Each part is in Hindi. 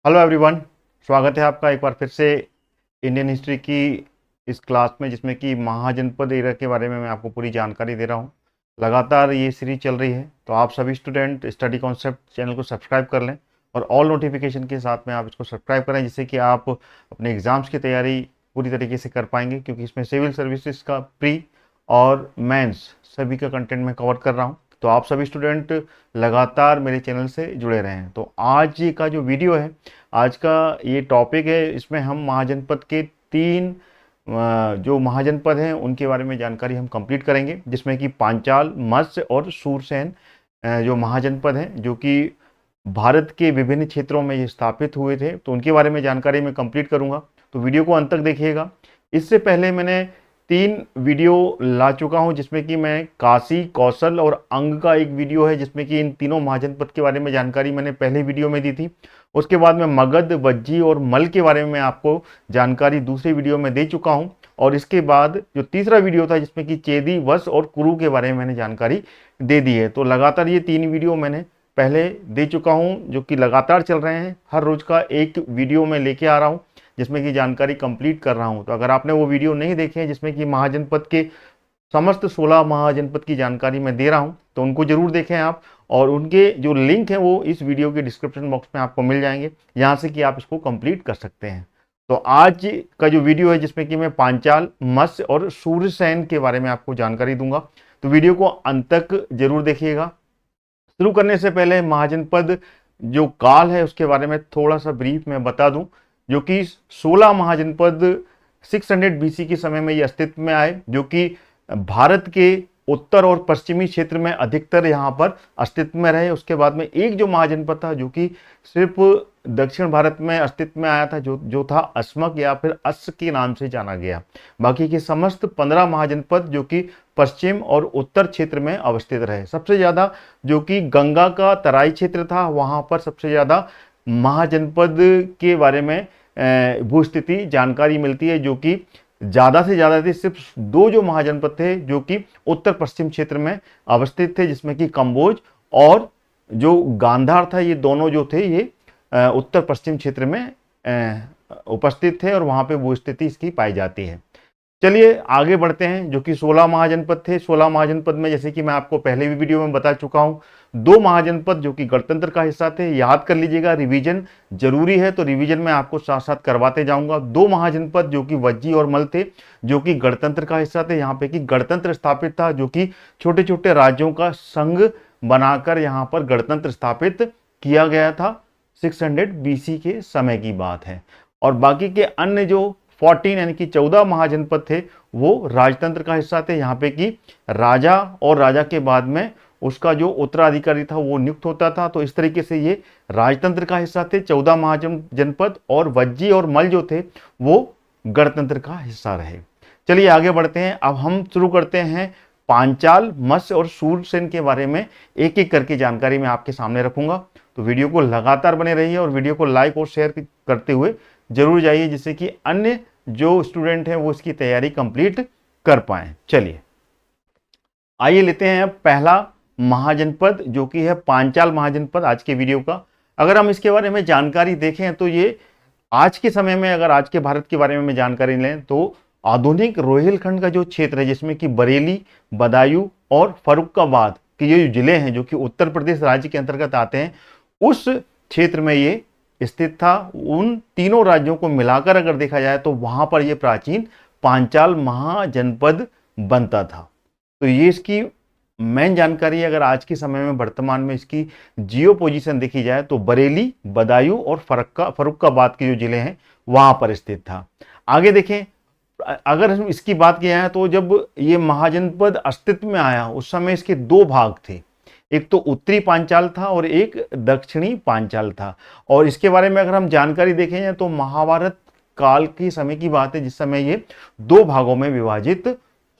Hello everyone. स्वागत है आपका एक बार फिर से इंडियन हिस्ट्री की इस क्लास में, जिसमें कि महाजनपद एरा के बारे में मैं आपको पूरी जानकारी दे रहा हूँ। लगातार ये सीरीज चल रही है, तो आप सभी स्टूडेंट स्टडी कॉन्सेप्ट चैनल को सब्सक्राइब कर लें और ऑल नोटिफिकेशन के साथ में आप इसको सब्सक्राइब करें, जिससे कि आप अपने एग्ज़ाम्स की तैयारी पूरी तरीके से कर पाएंगे, क्योंकि इसमें सिविल सर्विसेज का प्री और मेंस सभी का कंटेंट मैं कवर कर रहा हूँ। तो आप सभी स्टूडेंट लगातार मेरे चैनल से जुड़े रहें। तो आज का जो वीडियो है, आज का ये टॉपिक है, इसमें हम महाजनपद के तीन जो महाजनपद हैं उनके बारे में जानकारी हम कंप्लीट करेंगे, जिसमें कि पांचाल, मत्स्य और सूरसेन जो महाजनपद हैं, जो कि भारत के विभिन्न क्षेत्रों में ये स्थापित हुए थे, तो उनके बारे में जानकारी मैं कंप्लीट करूंगा। तो वीडियो को अंत तक देखिएगा। इससे पहले मैंने 3 वीडियो ला चुका हूं, जिसमें कि मैं काशी, कौशल और अंग का एक वीडियो है, जिसमें कि इन तीनों महाजनपद के बारे में जानकारी मैंने पहले वीडियो में दी थी। उसके बाद में मगध, वज्जी और मल के बारे में मैं आपको जानकारी दूसरे वीडियो में दे चुका हूं। और इसके बाद जो तीसरा वीडियो था, जिसमें कि चेदी, वश और कुरु के बारे में मैंने जानकारी दे दी है। तो लगातार ये 3 वीडियो मैंने पहले दे चुका हूं, जो कि लगातार चल रहे हैं। हर रोज का एक वीडियो मैं लेके आ रहा हूं, जिसमें कि जानकारी कंप्लीट कर रहा हूं। तो अगर आपने वो वीडियो नहीं देखे हैं, जिसमें कि महाजनपद के समस्त 16 महाजनपद की जानकारी मैं दे रहा हूं, तो उनको जरूर देखें आप। और उनके जो लिंक है वो इस वीडियो के डिस्क्रिप्शन बॉक्स में आपको मिल जाएंगे, यहाँ से कि आप इसको कंप्लीट कर सकते हैं। तो आज का जो वीडियो है, जिसमें कि मैं पांचाल, मत्स्य और सूर्यसेन के बारे में आपको जानकारी दूंगा, तो वीडियो को अंत तक जरूर देखिएगा। शुरू करने से पहले महाजनपद जो काल है उसके बारे में थोड़ा सा ब्रीफ मैं बता दूं, जो कि 16 महाजनपद 600 बीसी के समय में ये अस्तित्व में आए, जो कि भारत के उत्तर और पश्चिमी क्षेत्र में अधिकतर यहाँ पर अस्तित्व में रहे। उसके बाद में एक जो महाजनपद था, जो कि सिर्फ दक्षिण भारत में अस्तित्व में आया था, जो था अस्मक या फिर अस के नाम से जाना गया। बाकी के समस्त 15 महाजनपद जो कि पश्चिम और उत्तर क्षेत्र में अवस्थित रहे। सबसे ज्यादा जो कि गंगा का तराई क्षेत्र था, वहां पर सबसे ज्यादा महाजनपद के बारे में भूस्थिति जानकारी मिलती है, जो कि ज्यादा से ज्यादा थे। सिर्फ 2 जो महाजनपद थे जो कि उत्तर पश्चिम क्षेत्र में अवस्थित थे, जिसमें कि कंबोज और जो गांधार था, ये दोनों जो थे ये उत्तर पश्चिम क्षेत्र में उपस्थित थे और वहां पे वो स्थिति इसकी पाई जाती है। चलिए आगे बढ़ते हैं। जो कि 16 महाजनपद थे। 16 महाजनपद में, जैसे कि मैं आपको पहले भी वीडियो में बता चुका हूं, 2 महाजनपद जो कि गणतंत्र का हिस्सा थे। याद कर लीजिएगा, रिवीजन जरूरी है, तो रिवीजन में आपको साथ साथ करवाते जाऊंगा। 2 महाजनपद जो कि वज्जी और मल थे, जो कि गणतंत्र का हिस्सा थे। यहाँ पे कि गणतंत्र स्थापित था, जो कि छोटे छोटे राज्यों का संघ बनाकर यहाँ पर गणतंत्र स्थापित किया गया था। 600 बीसी के समय की बात है। और बाकी के अन्य जो 14 यानी कि 14 महाजनपद थे, वो राजतंत्र का हिस्सा थे। यहाँ पे कि राजा और राजा के बाद में उसका जो उत्तराधिकारी था वो नियुक्त होता था। तो इस तरीके से ये राजतंत्र का हिस्सा थे 14 महाजनपद, और वज्जी और मल जो थे वो गणतंत्र का हिस्सा रहे। चलिए आगे बढ़ते हैं। अब हम शुरू करते हैं पांचाल, मत्स्य और सूरसेन के बारे में एक एक करके जानकारी मैं आपके सामने रखूंगा। तो वीडियो को लगातार बने रहिए और वीडियो को लाइक और शेयर करते हुए जरूर जाइए, जिससे कि अन्य जो स्टूडेंट हैं वो इसकी तैयारी कंप्लीट कर पाए। चलिए आइए लेते हैं पहला महाजनपद, जो कि है पांचाल महाजनपद आज के वीडियो का। अगर हम इसके बारे में जानकारी देखें तो ये आज के समय में, अगर आज के भारत के बारे में जानकारी लें, तो आधुनिक रोहिलखंड का जो क्षेत्र है, जिसमें कि बरेली, बदायूं और फर्रुखाबाद के ये जिले हैं, जो कि उत्तर प्रदेश राज्य के अंतर्गत आते हैं, उस क्षेत्र में ये स्थित था। उन तीनों राज्यों को मिलाकर अगर देखा जाए तो वहां पर यह प्राचीन पांचाल महाजनपद बनता था। तो ये इसकी मेन जानकारी है। अगर आज के समय में वर्तमान में इसकी जियो पोजीशन देखी जाए तो बरेली, बदायूं और फर्रुखाबाद के जो जिले हैं वहां पर स्थित था। आगे देखें, अगर हम इसकी बात किया है तो जब ये महाजनपद अस्तित्व में आया उस समय इसके 2 भाग थे। एक तो उत्तरी पांचाल था और एक दक्षिणी पांचाल था। और इसके बारे में अगर हम जानकारी देखें तो महाभारत काल के समय की बात है, जिस समय ये 2 भागों में विभाजित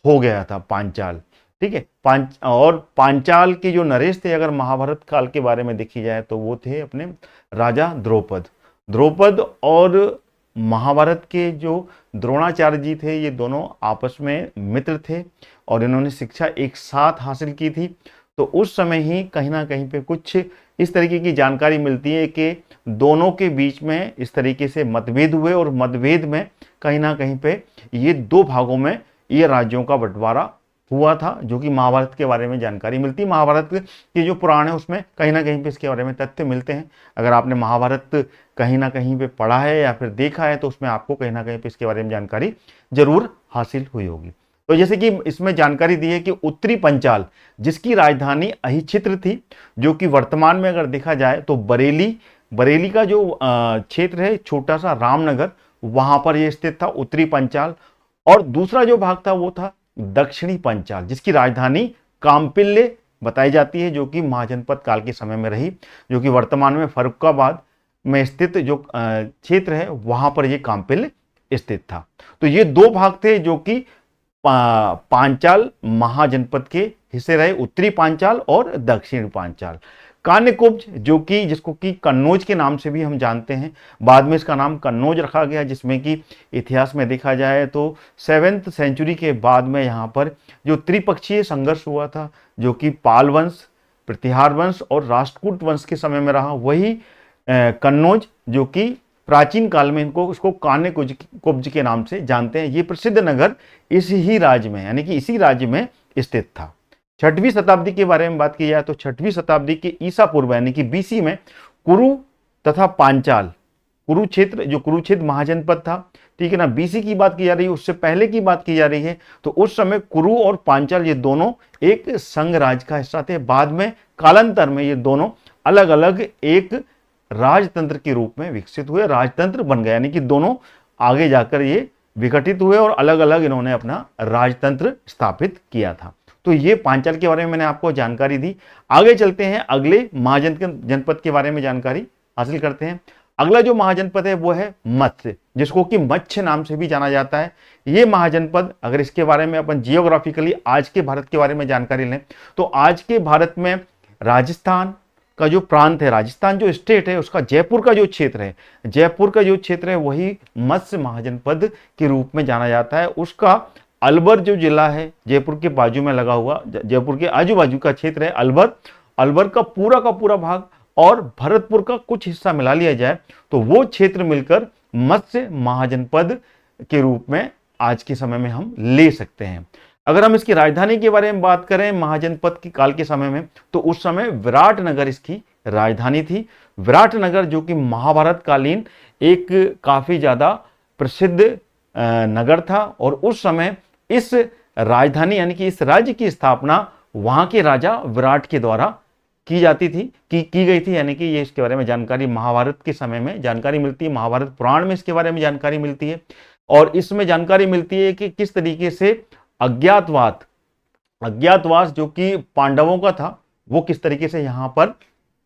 हो गया था पांचाल। ठीक है, पांचाल के जो नरेश थे, अगर महाभारत काल के बारे में देखी जाए तो वो थे अपने राजा द्रौपद और महाभारत के जो द्रोणाचार्य जी थे, ये दोनों आपस में मित्र थे और इन्होंने शिक्षा एक साथ हासिल की थी। तो उस समय ही कहीं ना कहीं पे कुछ इस तरीके की जानकारी मिलती है कि दोनों के बीच में इस तरीके से मतभेद हुए और मतभेद में कहीं ना कहीं पे ये दो भागों में ये राज्यों का बंटवारा हुआ था, जो कि महाभारत के बारे में जानकारी मिलती है। महाभारत के जो पुराण है उसमें कहीं ना कहीं पे इसके बारे में तथ्य मिलते हैं। अगर आपने महाभारत कहीं ना कहीं पे पढ़ा है या फिर देखा है तो उसमें आपको कहीं ना कहीं पे इसके बारे में जानकारी जरूर हासिल हुई होगी। तो जैसे कि इसमें जानकारी दी है कि उत्तरी पंचाल जिसकी राजधानी अहिच्छित्र थी, जो कि वर्तमान में अगर देखा जाए तो बरेली का जो क्षेत्र है, छोटा सा रामनगर, वहां पर यह स्थित था उत्तरी पंचाल। और दूसरा जो भाग था वो था दक्षिणी पंचाल, जिसकी राजधानी काम्पिल्य बताई जाती है, जो कि महाजनपद काल के समय में रही, जो कि वर्तमान में फर्रुखाबाद में स्थित जो क्षेत्र है वहां पर यह काम्पिल्य स्थित था। तो ये दो भाग थे जो कि पांचाल महाजनपद के हिस्से रहे, उत्तरी पांचाल और दक्षिण पांचाल। कान्यकुब्ज जो कि जिसको कि कन्नौज के नाम से भी हम जानते हैं, बाद में इसका नाम कन्नौज रखा गया, जिसमें कि इतिहास में देखा जाए तो 7वीं सेंचुरी के बाद में यहाँ पर जो त्रिपक्षीय संघर्ष हुआ था, जो कि पाल वंश, प्रतिहार वंश और राष्ट्रकूट वंश के समय में रहा, वही कन्नौज जो कि प्राचीन काल में उसको कान्यकुब्ज के नाम से जानते हैं। ये प्रसिद्ध नगर इस ही राज्य में यानी कि इसी राज्य में स्थित था। 6वीं शताब्दी के बारे में बात की जाए तो 6वीं शताब्दी के ईसा पूर्व यानी कि बीसी में कुरु तथा पांचाल, कुरुक्षेत्र जो कुरुक्षेत्र महाजनपद था, ठीक है ना, बीसी की बात की जा रही है, उससे पहले की बात की जा रही है, तो उस समय कुरु और पांचाल ये दोनों एक संघ राज्य का हिस्सा थे। बाद में कालांतर में ये दोनों अलग अलग एक राजतंत्र के रूप में विकसित हुए, राजतंत्र बन गए, यानी कि दोनों आगे जाकर ये विघटित हुए और अलग अलग इन्होंने अपना राजतंत्र स्थापित किया था। तो ये पांचाल के बारे में मैंने आपको जानकारी दी। आगे चलते हैं, अगले महाजनपद के बारे में जानकारी हासिल करते हैं। अगला जो महाजनपद है वो है मत्स्य, जिसको कि मत्स्य नाम से भी जाना जाता है। ये महाजनपद, अगर इसके बारे में अपन जियोग्राफिकली आज के भारत के बारे में जानकारी लें तो आज के भारत में राजस्थान का जो प्रांत है, राजस्थान जो स्टेट है, उसका जयपुर का जो क्षेत्र है, जयपुर का जो क्षेत्र है वही मत्स्य महाजनपद के रूप में जाना जाता है। उसका अलवर जो जिला है, जयपुर के बाजू में लगा हुआ, जयपुर के आजू बाजू का क्षेत्र है अलवर का पूरा भाग और भरतपुर का कुछ हिस्सा मिला लिया जाए तो वो क्षेत्र मिलकर मत्स्य महाजनपद के रूप में आज के समय में हम ले सकते हैं। अगर हम इसकी राजधानी के बारे में बात करें महाजनपद के काल के समय में, तो उस समय विराटनगर इसकी राजधानी थी। विराटनगर जो कि महाभारत कालीन एक काफी ज्यादा प्रसिद्ध नगर था और उस समय इस राजधानी यानी कि इस राज्य की स्थापना वहां के राजा विराट के द्वारा की जाती थी, की गई थी, यानी कि ये इसके बारे में जानकारी महाभारत के समय में जानकारी मिलती है, महाभारत पुराण में इसके बारे में जानकारी मिलती है। और इसमें जानकारी मिलती है कि किस तरीके से अज्ञातवास जो कि पांडवों का था, वो किस तरीके से यहाँ पर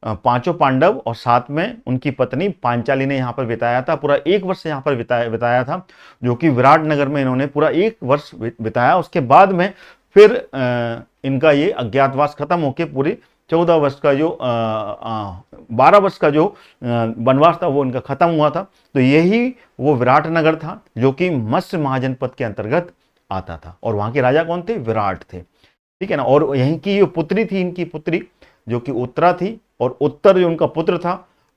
पांचों पांडव और साथ में उनकी पत्नी पांचाली ने यहाँ पर बिताया था, पूरा 1 वर्ष यहाँ पर बिताया था, जो कि विराटनगर में इन्होंने पूरा 1 वर्ष बिताया। उसके बाद में फिर इनका ये अज्ञातवास खत्म होकर पूरे 14 वर्ष का जो 12 वर्ष का जो वनवास था वो इनका खत्म हुआ था। तो यही वो विराटनगर था जो कि मत्स्य महाजनपद के अंतर्गत आता था और वहां के राजा कौन थे? विराट थे, ठीक है ना। और यहीं की जो पुत्री थी, इनकी पुत्री जो कि उत्तरा थी, और उत्तर जो उनका पुत्र था,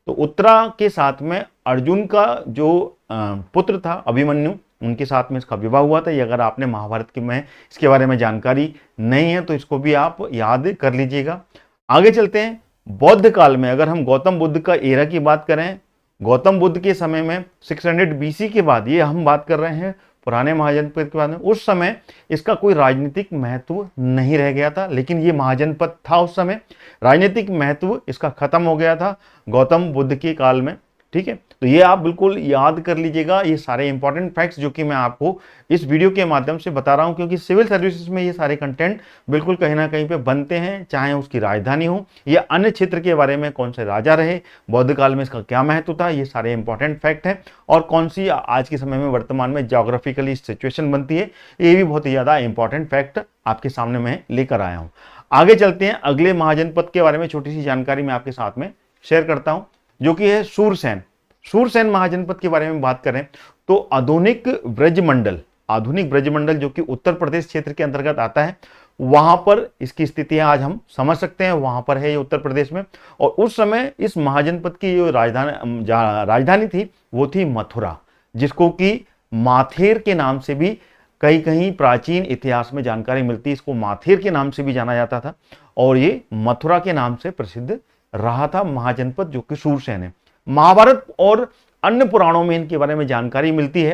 तो उत्तरा के साथ में अर्जुन का जो पुत्र था अभिमन्यु, उनके साथ में इसका विवाह हुआ था। ये अगर आपने महाभारत के में इसके बारे में जानकारी नहीं है तो इसको भी आप याद कर लीजिएगा। आगे चलते हैं, बौद्ध काल में अगर हम गौतम बुद्ध का एरा की बात करें, गौतम बुद्ध के समय में 600 बीसी के बाद, ये हम बात कर रहे हैं पुराने महाजनपद के बाद में, उस समय इसका कोई राजनीतिक महत्व नहीं रह गया था, लेकिन ये महाजनपद था उस समय। राजनीतिक महत्व इसका खत्म हो गया था गौतम बुद्ध के काल में, ठीक है। तो ये आप बिल्कुल याद कर लीजिएगा, ये सारे इंपॉर्टेंट फैक्ट्स जो कि मैं आपको इस वीडियो के माध्यम से बता रहा हूं, क्योंकि सिविल सर्विसेज में ये सारे कंटेंट बिल्कुल कहीं ना कहीं पे बनते हैं, चाहे उसकी राजधानी हो या अन्य क्षेत्र के बारे में, कौन से राजा रहे बौद्ध काल में, इसका क्या महत्व था, ये सारे इंपॉर्टेंट फैक्ट हैं। और कौन सी आज के समय में वर्तमान में ज्योग्राफिकली सिचुएशन बनती है, ये भी बहुत ही ज्यादा इंपॉर्टेंट फैक्ट आपके सामने मैं लेकर आया हूँ। आगे चलते हैं, अगले महाजनपद के बारे में छोटी सी जानकारी मैं आपके साथ में शेयर करता हूँ, जो कि है सूरसेन। सूरसेन महाजनपद के बारे में बात करें तो आधुनिक ब्रजमंडल जो कि उत्तर प्रदेश क्षेत्र के अंतर्गत आता है, वहां पर इसकी स्थितियां आज हम समझ सकते हैं। वहां पर है ये उत्तर प्रदेश में। और उस समय इस महाजनपद की जो राजधानी थी वो थी मथुरा, जिसको कि माथेर के नाम से भी कहीं कहीं प्राचीन इतिहास में जानकारी मिलती है। इसको माथेर के नाम से भी जाना जाता था और ये मथुरा के नाम से प्रसिद्ध रहा था महाजनपद, जो कि शूरसेन है। महाभारत और अन्य पुराणों में इनके बारे में जानकारी मिलती है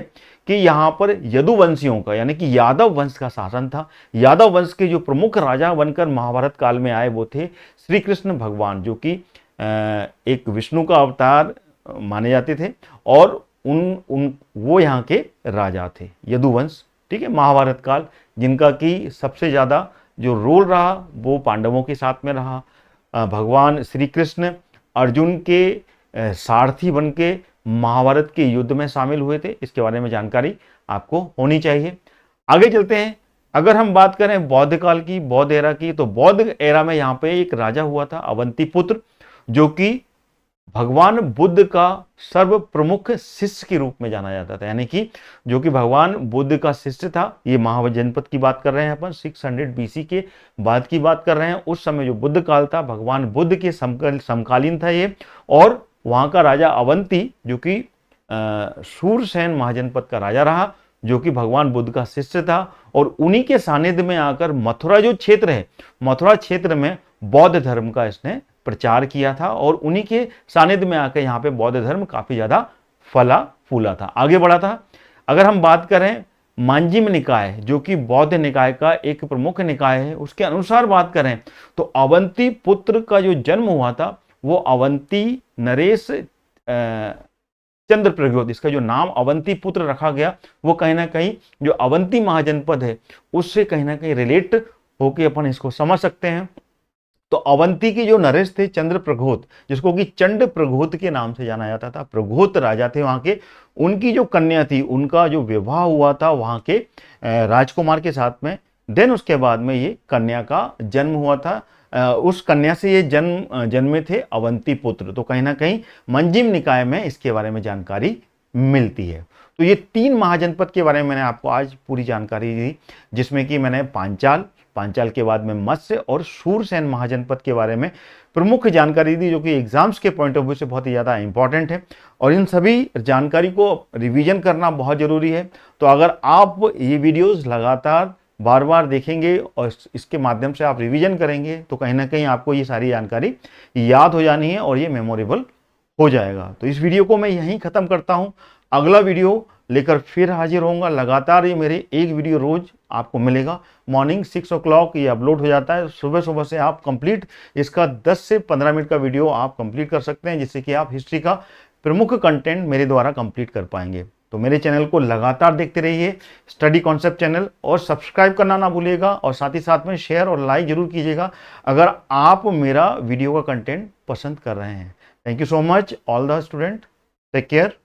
कि यहां पर यदुवंशियों का यानी कि यादव वंश का शासन था। यादव वंश के जो प्रमुख राजा बनकर महाभारत काल में आए वो थे श्री कृष्ण भगवान, जो कि एक विष्णु का अवतार माने जाते थे और वो यहाँ के राजा थे, यदुवंश। ठीक है, महाभारत काल जिनका कि सबसे ज्यादा जो रोल रहा वो पांडवों के साथ में रहा। भगवान श्री कृष्ण अर्जुन के सारथी बन के महाभारत के युद्ध में शामिल हुए थे। इसके बारे में जानकारी आपको होनी चाहिए। आगे चलते हैं। अगर हम बात करें बौद्ध काल की, बौद्ध एरा की, तो बौद्ध एरा में यहाँ पे एक राजा हुआ था अवंतीपुत्र, जो कि भगवान बुद्ध का सर्व प्रमुख शिष्य के रूप में जाना जाता था। यानी कि जो कि भगवान बुद्ध का शिष्य था। ये महाजनपद की बात कर रहे हैं अपन, 600 BC के बाद की बात कर रहे हैं। उस समय जो बुद्ध काल था, भगवान बुद्ध के समकालीन था ये। और वहां का राजा अवंती, जो कि शूरसेन महाजनपद का राजा रहा, जो कि भगवान बुद्ध का शिष्य था। और उन्हीं के सानिध्य में आकर मथुरा जो क्षेत्र है, मथुरा क्षेत्र में बौद्ध धर्म का इसने प्रचार किया था और उन्हीं के सानिध्य में आकर यहाँ पे बौद्ध धर्म काफी ज्यादा फला फूला था, आगे बढ़ा था। अगर हम बात करें मांजिम निकाय, जो कि बौद्ध निकाय का एक प्रमुख निकाय है, उसके अनुसार बात करें तो अवंती पुत्र का जो जन्म हुआ था वो अवंती नरेश चंद्र प्रगोत, इसका जो नाम अवंती पुत्र रखा गया वो कहीं ना कहीं जो अवंती महाजनपद है उससे कहीं ना कहीं रिलेट होके अपन इसको समझ सकते हैं। तो अवंती के जो नरेश थे चंद्र प्रघोत, जिसको कि चंड प्रघोत के नाम से जाना जाता था, प्रघोत राजा थे वहां के, उनकी जो कन्या थी उनका जो विवाह हुआ था वहां के राजकुमार के साथ में। देन उसके बाद में ये कन्या का जन्म हुआ था। उस कन्या से ये जन्मे थे अवंती पुत्र। तो कहीं ना कहीं मंजिम निकाय में इसके बारे में जानकारी मिलती है। तो ये 3 महाजनपद के बारे में मैंने आपको आज पूरी जानकारी दी, जिसमें कि मैंने पांचाल के बाद में मत्स्य और शूरसेन महाजनपद के बारे में प्रमुख जानकारी दी, जो कि एग्जाम्स के पॉइंट ऑफ व्यू से बहुत ही ज़्यादा इंपॉर्टेंट है और इन सभी जानकारी को रिवीजन करना बहुत ज़रूरी है। तो अगर आप ये वीडियोस लगातार बार बार देखेंगे और इसके माध्यम से आप रिवीजन करेंगे तो कहीं ना कहीं आपको ये सारी जानकारी याद हो जानी है और ये मेमोरेबल हो जाएगा। तो इस वीडियो को मैं यहीं ख़त्म करता हूँ। अगला वीडियो लेकर फिर हाजिर होऊंगा। लगातार ये मेरे एक वीडियो रोज आपको मिलेगा। मॉर्निंग 6 o'clock ये अपलोड हो जाता है। सुबह सुबह से आप कंप्लीट इसका 10 से 15 मिनट का वीडियो आप कंप्लीट कर सकते हैं, जिससे कि आप हिस्ट्री का प्रमुख कंटेंट मेरे द्वारा कंप्लीट कर पाएंगे। तो मेरे चैनल को लगातार देखते रहिए, स्टडी कॉन्सेप्ट चैनल, और सब्सक्राइब करना ना भूलिएगा और साथ ही साथ में शेयर और लाइक जरूर कीजिएगा अगर आप मेरा वीडियो का कंटेंट पसंद कर रहे हैं। Thank you so much all the student, take care.